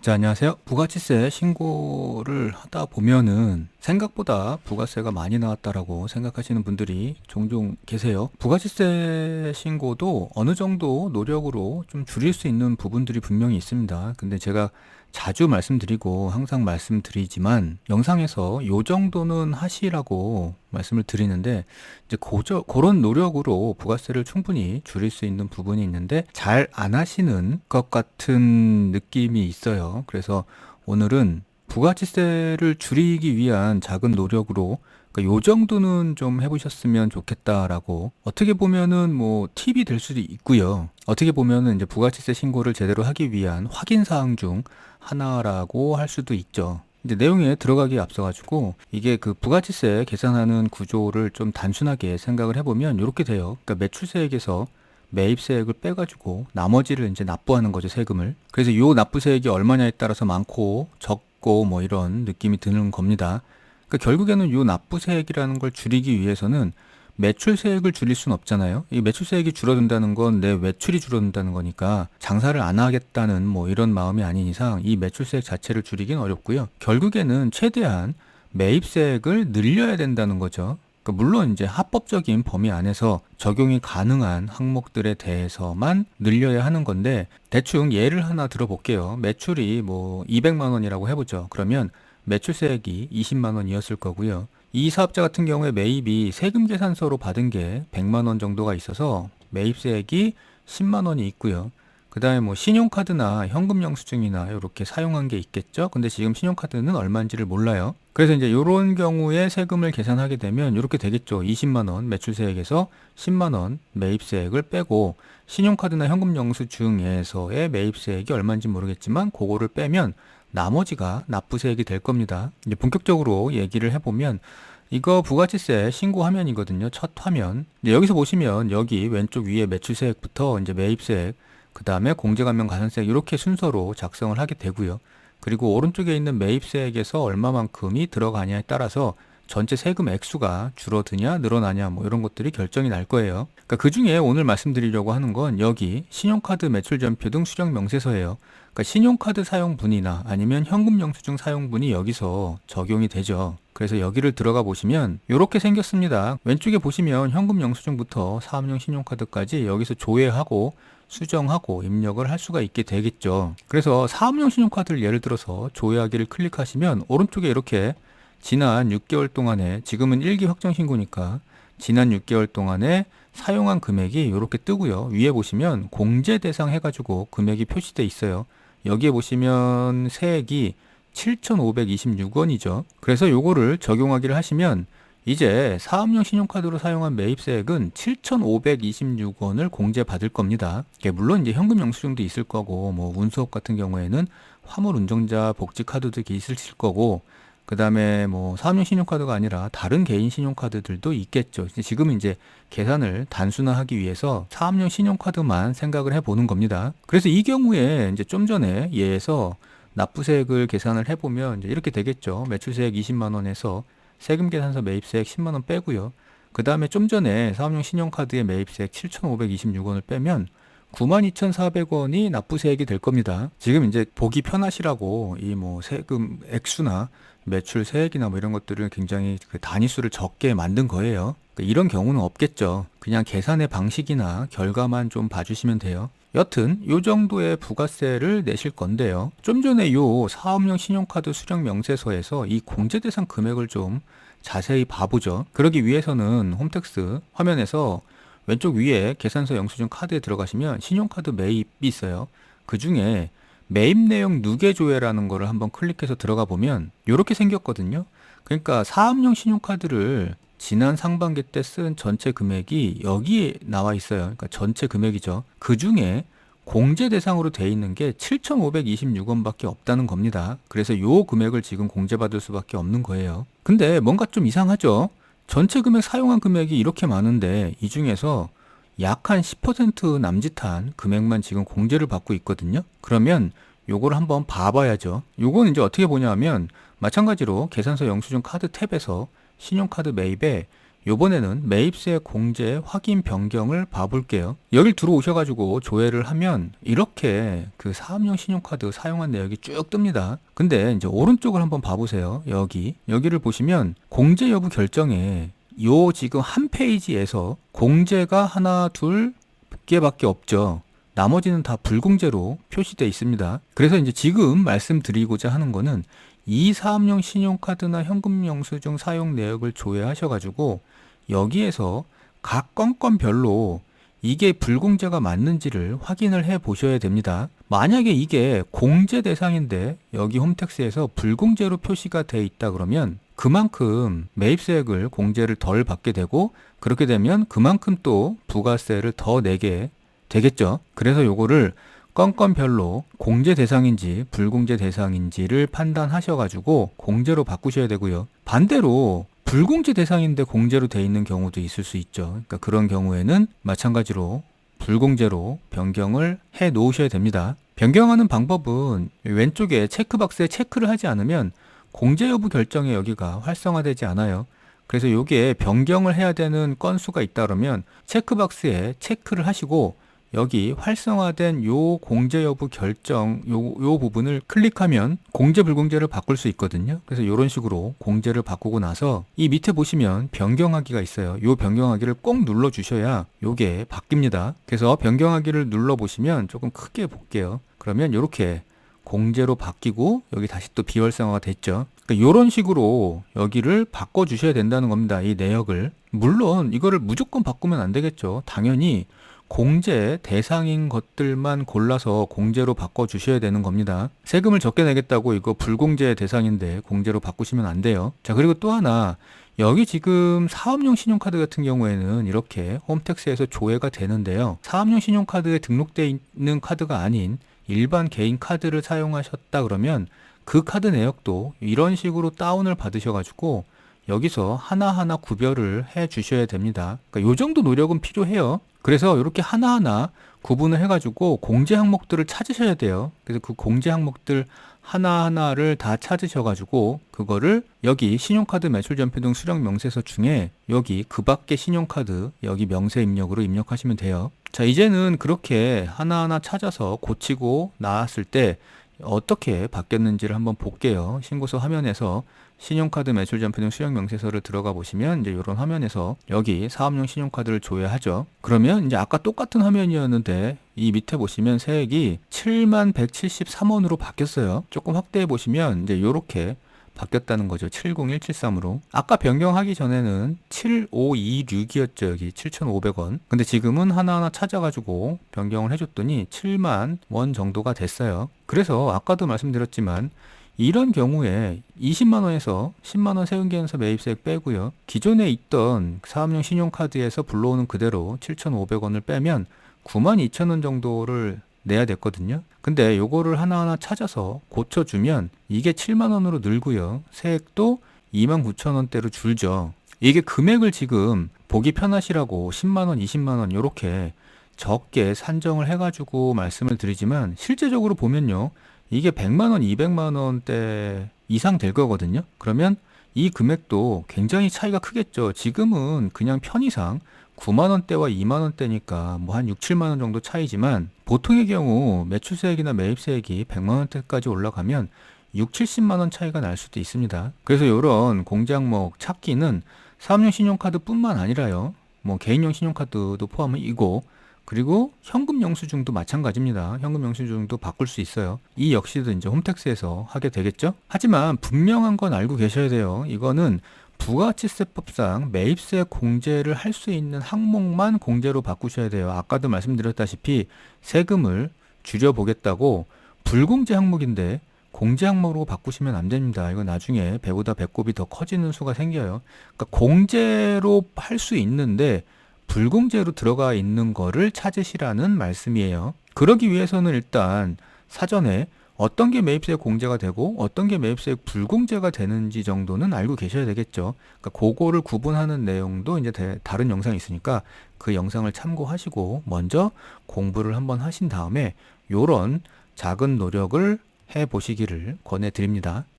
자, 안녕하세요. 부가치세 신고를 하다 보면은 생각보다 부가세가 많이 나왔다라고 생각하시는 분들이 종종 계세요. 부가치세 신고도 어느 정도 노력으로 좀 줄일 수 있는 부분들이 분명히 있습니다. 근데 제가 자주 말씀드리고 항상 말씀드리지만 영상에서 요 정도는 하시라고 말씀을 드리는데 이제 그런 노력으로 부가세를 충분히 줄일 수 있는 부분이 있는데 잘 안 하시는 것 같은 느낌이 있어요. 그래서 오늘은 부가치세를 줄이기 위한 작은 노력으로 그러니까 요 정도는 좀 해보셨으면 좋겠다라고 어떻게 보면은 뭐 팁이 될 수도 있고요. 어떻게 보면은 이제 부가치세 신고를 제대로 하기 위한 확인 사항 중 하나라고 할 수도 있죠. 이제 내용에 들어가기에 앞서가지고 이게 그 부가치세 계산하는 구조를 좀 단순하게 생각을 해보면 이렇게 돼요. 그러니까 매출세액에서 매입세액을 빼가지고 나머지를 이제 납부하는 거죠, 세금을. 그래서 요 납부세액이 얼마냐에 따라서 많고 적고 뭐 이런 느낌이 드는 겁니다. 그러니까 결국에는 요 납부세액이라는 걸 줄이기 위해서는 매출세액을 줄일 수는 없잖아요. 이 매출세액이 줄어든다는 건 내 매출이 줄어든다는 거니까 장사를 안 하겠다는 뭐 이런 마음이 아닌 이상 이 매출세액 자체를 줄이긴 어렵고요. 결국에는 최대한 매입세액을 늘려야 된다는 거죠. 그러니까 물론 이제 합법적인 범위 안에서 적용이 가능한 항목들에 대해서만 늘려야 하는 건데 대충 예를 하나 들어볼게요. 매출이 뭐 200만 원이라고 해보죠. 그러면 매출세액이 20만 원이었을 거고요. 이 사업자 같은 경우에 매입이 세금 계산서로 받은 게 100만 원 정도가 있어서 매입세액이 10만 원이 있고요. 그 다음에 뭐 신용카드나 현금 영수증이나 이렇게 사용한 게 있겠죠. 근데 지금 신용카드는 얼마인지를 몰라요. 그래서 이제 이런 경우에 세금을 계산하게 되면 이렇게 되겠죠. 20만 원 매출세액에서 10만 원 매입세액을 빼고 신용카드나 현금 영수증에서의 매입세액이 얼마인지 모르겠지만 그거를 빼면 나머지가 납부세액이 될 겁니다. 이제 본격적으로 얘기를 해보면 이거 부가치세 신고 화면이거든요. 첫 화면. 이제 여기서 보시면 여기 왼쪽 위에 매출세액부터 이제 매입세액, 그 다음에 공제감면 가산세액 이렇게 순서로 작성을 하게 되고요. 그리고 오른쪽에 있는 매입세액에서 얼마만큼이 들어가냐에 따라서 전체 세금 액수가 줄어드냐 늘어나냐 뭐 이런 것들이 결정이 날 거예요. 그러니까 그 중에 오늘 말씀드리려고 하는 건 여기 신용카드 매출전표 등 수령 명세서예요. 그러니까 신용카드 사용분이나 아니면 현금 영수증 사용분이 여기서 적용이 되죠. 그래서 여기를 들어가 보시면 이렇게 생겼습니다. 왼쪽에 보시면 현금 영수증부터 사업용 신용카드까지 여기서 조회하고 수정하고 입력을 할 수가 있게 되겠죠. 그래서 사업용 신용카드를 예를 들어서 조회하기를 클릭하시면 오른쪽에 이렇게 지난 6개월 동안에 지금은 1기 확정 신고니까 지난 6개월 동안에 사용한 금액이 이렇게 뜨고요. 위에 보시면 공제 대상 해가지고 금액이 표시돼 있어요. 여기에 보시면 세액이 7,526원이죠. 그래서 요거를 적용하기를 하시면 이제 사업용 신용카드로 사용한 매입세액은 7,526원을 공제받을 겁니다. 물론 이제 현금 영수증도 있을 거고 뭐 운수업 같은 경우에는 화물 운전자 복지 카드도 있을 거고 그 다음에 뭐 사업용 신용카드가 아니라 다른 개인 신용카드들도 있겠죠. 지금은 이제 계산을 단순화하기 위해서 사업용 신용카드만 생각을 해보는 겁니다. 그래서 이 경우에 이제 좀 전에 예에서 납부세액을 계산을 해보면 이제 이렇게 되겠죠. 매출세액 20만 원에서 세금 계산서 매입세액 10만 원 빼고요. 그 다음에 좀 전에 사업용 신용카드의 매입세액 7,526원을 빼면 92,400원이 납부세액이 될 겁니다. 지금 이제 보기 편하시라고 이 뭐 세금 액수나 매출 세액이나 뭐 이런 것들을 굉장히 그 단위수를 적게 만든 거예요. 그러니까 이런 경우는 없겠죠. 그냥 계산의 방식이나 결과만 좀 봐주시면 돼요. 여튼 요 정도의 부가세를 내실 건데요. 좀 전에 요 사업용 신용카드 수령 명세서에서 이 공제 대상 금액을 좀 자세히 봐보죠. 그러기 위해서는 홈택스 화면에서 왼쪽 위에 계산서 영수증 카드에 들어가시면 신용카드 매입이 있어요. 그 중에 매입 내용 누계 조회라는 거를 한번 클릭해서 들어가 보면 이렇게 생겼거든요. 그러니까 사업용 신용카드를 지난 상반기 때 쓴 전체 금액이 여기에 나와 있어요. 그러니까 전체 금액이죠. 그 중에 공제 대상으로 돼 있는 게 7,526원밖에 없다는 겁니다. 그래서 요 금액을 지금 공제받을 수밖에 없는 거예요. 근데 뭔가 좀 이상하죠? 전체 금액 사용한 금액이 이렇게 많은데 이 중에서 약 한 10% 남짓한 금액만 지금 공제를 받고 있거든요. 그러면 요걸 한번 봐봐야죠. 요건 이제 어떻게 보냐 하면 마찬가지로 계산서 영수증 카드 탭에서 신용카드 매입에 요번에는 매입세 공제 확인 변경을 봐볼게요. 여길 들어오셔가지고 조회를 하면 이렇게 그 사업용 신용카드 사용한 내역이 쭉 뜹니다. 근데 이제 오른쪽을 한번 봐보세요. 여기를 보시면 공제 여부 결정에 요 지금 한 페이지에서 공제가 하나 둘 개밖에 없죠. 나머지는 다 불공제로 표시되어 있습니다. 그래서 이제 지금 말씀드리고자 하는 거는 이 사업용 신용카드나 현금 영수증 사용 내역을 조회하셔가지고 여기에서 각 건건별로 이게 불공제가 맞는지를 확인을 해 보셔야 됩니다. 만약에 이게 공제 대상인데 여기 홈택스에서 불공제로 표시가 돼 있다 그러면 그만큼 매입세액을 공제를 덜 받게 되고, 그렇게 되면 그만큼 또 부가세를 더 내게 되겠죠. 그래서 요거를 건건별로 공제 대상인지 불공제 대상인지를 판단하셔가지고 공제로 바꾸셔야 되고요. 반대로 불공제 대상인데 공제로 돼 있는 경우도 있을 수 있죠. 그러니까 그런 경우에는 마찬가지로 불공제로 변경을 해 놓으셔야 됩니다. 변경하는 방법은 왼쪽에 체크박스에 체크를 하지 않으면 공제 여부 결정에 여기가 활성화되지 않아요. 그래서 요게 변경을 해야 되는 건수가 있다 그러면 체크박스에 체크를 하시고 여기 활성화된 요 공제 여부 결정 요 부분을 클릭하면 공제 불공제를 바꿀 수 있거든요. 그래서 이런 식으로 공제를 바꾸고 나서 이 밑에 보시면 변경하기가 있어요. 요 변경하기를 꼭 눌러 주셔야 요게 바뀝니다. 그래서 변경하기를 눌러 보시면 조금 크게 볼게요. 그러면 이렇게 공제로 바뀌고 여기 다시 또 비활성화가 됐죠. 그러니까 이런 식으로 여기를 바꿔 주셔야 된다는 겁니다. 이 내역을. 물론 이거를 무조건 바꾸면 안 되겠죠. 당연히 공제 대상인 것들만 골라서 공제로 바꿔 주셔야 되는 겁니다. 세금을 적게 내겠다고 이거 불공제 대상인데 공제로 바꾸시면 안 돼요. 자, 그리고 또 하나, 여기 지금 사업용 신용카드 같은 경우에는 이렇게 홈택스에서 조회가 되는데요. 사업용 신용카드에 등록되어 있는 카드가 아닌 일반 개인 카드를 사용하셨다 그러면 그 카드 내역도 이런 식으로 다운을 받으셔가지고 여기서 하나하나 구별을 해 주셔야 됩니다. 그러니까 요 정도 노력은 필요해요. 그래서 이렇게 하나하나 구분을 해가지고 공제 항목들을 찾으셔야 돼요. 그래서 그 공제 항목들 하나하나를 다 찾으셔가지고 그거를 여기 신용카드 매출 전표 등 수령 명세서 중에 여기 그 밖에 신용카드 여기 명세 입력으로 입력하시면 돼요. 자, 이제는 그렇게 하나하나 찾아서 고치고 나왔을 때 어떻게 바뀌었는지를 한번 볼게요. 신고서 화면에서 신용카드 매출 전표 등 수령 명세서를 들어가 보시면 이제 이런 화면에서 여기 사업용 신용카드를 조회하죠. 그러면 이제 아까 똑같은 화면이었는데 이 밑에 보시면 세액이 7173원으로 바뀌었어요. 조금 확대해 보시면 이제 이렇게 바뀌었다는 거죠. 70173으로. 아까 변경하기 전에는 7526이었죠. 여기 7,500원. 근데 지금은 하나하나 찾아가지고 변경을 해줬더니 7만 원 정도가 됐어요. 그래서 아까도 말씀드렸지만 이런 경우에 20만 원에서 10만 원 세금계산서 매입세액 빼고요. 기존에 있던 사업용 신용카드에서 불러오는 그대로 7,500원을 빼면 92,000원 정도를 내야 됐거든요. 근데 요거를 하나하나 찾아서 고쳐주면 이게 7만 원으로 늘고요. 세액도 29,000원대로 줄죠. 이게 금액을 지금 보기 편하시라고 10만 원, 20만 원 요렇게 적게 산정을 해가지고 말씀을 드리지만 실제적으로 보면요. 이게 100만 원, 200만 원대 이상 될 거거든요. 그러면 이 금액도 굉장히 차이가 크겠죠. 지금은 그냥 편의상 9만 원대와 2만 원대니까 뭐 한 6, 7만 원 정도 차이지만 보통의 경우 매출세액이나 매입세액이 100만 원대까지 올라가면 6, 70만 원 차이가 날 수도 있습니다. 그래서 이런 공제 항목 찾기는 사업용 신용카드뿐만 아니라요. 뭐 개인용 신용카드도 포함이고 그리고 현금 영수증도 마찬가지입니다. 현금 영수증도 바꿀 수 있어요. 이 역시도 이제 홈택스에서 하게 되겠죠. 하지만 분명한 건 알고 계셔야 돼요. 이거는 부가가치세법상 매입세 공제를 할 수 있는 항목만 공제로 바꾸셔야 돼요. 아까도 말씀드렸다시피 세금을 줄여보겠다고 불공제 항목인데 공제 항목으로 바꾸시면 안 됩니다. 이거 나중에 배보다 배꼽이 더 커지는 수가 생겨요. 그러니까 공제로 할 수 있는데 불공제로 들어가 있는 거를 찾으시라는 말씀이에요. 그러기 위해서는 일단 사전에 어떤 게 매입세 공제가 되고 어떤 게 매입세 불공제가 되는지 정도는 알고 계셔야 되겠죠. 그러니까 그거를 구분하는 내용도 이제 다른 영상이 있으니까 그 영상을 참고하시고 먼저 공부를 한번 하신 다음에 요런 작은 노력을 해 보시기를 권해 드립니다.